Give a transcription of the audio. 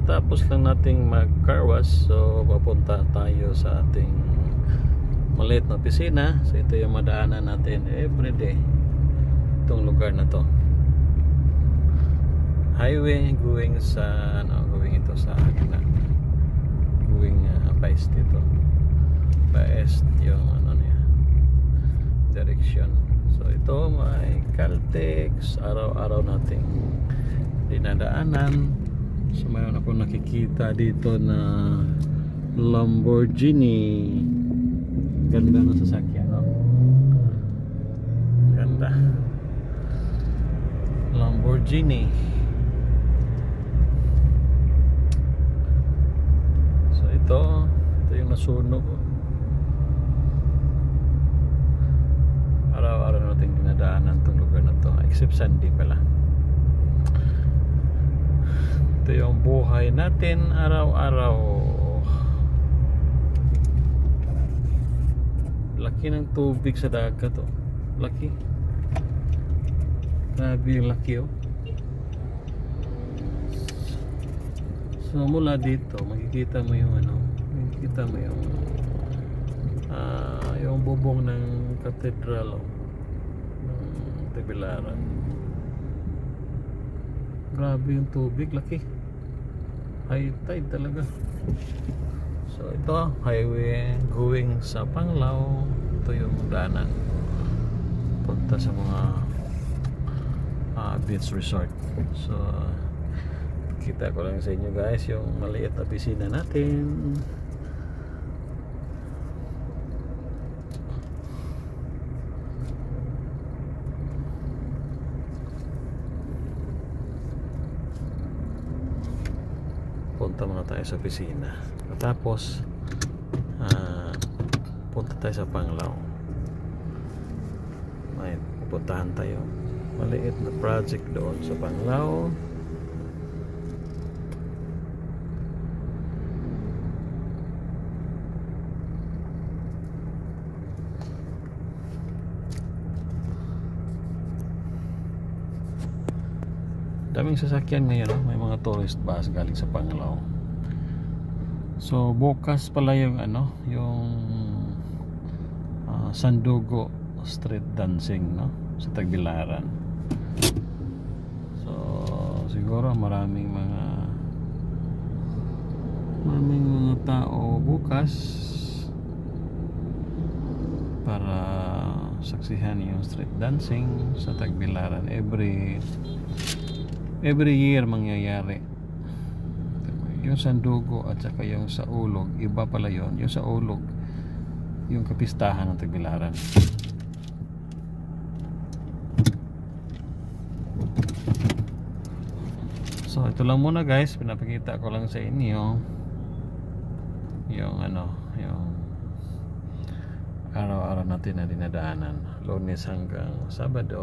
kakatapos lang nating mag car wash, so papunta tayo sa ating maliit na opisina. So ito yung madaanan natin everyday, itong lugar na to, highway going sa going ito sa gitna, going pa-east dito, pa-east yung niya direction. So ito may Caltex, araw-araw nating dinadaanan. So mayroon ako nakikita dito na Lamborghini. Ganda ng sasakyan, no? Ganda Lamborghini. So ito yung nasunog. Araw-araw natin dinadaanan tong lugar na to, except Sunday pala. Ito yung buhay natin araw-araw. Laki ng tubig sa dagat, oh. Laki. Grabe yung laki, oh. So mula dito makikita mo yung makikita mo yung bubong ng katedral, oh, ng Tibularan. Grabe yung tubig, laki. High tide talaga. So ito, highway going sa Panglao. Ito yung daanan punta sa mga beach resort. So kita ko lang sa inyo guys yung maliit na pisina natin. Punta muna tayo sa opisina, tapos punta tayo sa Panglao. May pupuntahan tayo, maliit na project doon sa Panglao. Daming sasakyan ngayon, no? May mga tourist bus galing sa Panglao. So bukas pala yung yung Sandugo street dancing, no, sa Tagbilaran. So siguro maraming mga tao bukas para saksihan yung street dancing sa Tagbilaran. Every year mangyayari. Yung Sandugo at saka yung sa Ulog, iba pala yon. Yung sa Ulog, yung kapistahan ng Tagbilaran. So ito lang muna guys, pinapakita ko lang sa inyo yung yung araw-araw natin na dinadaanan, Lunes hanggang Sabado.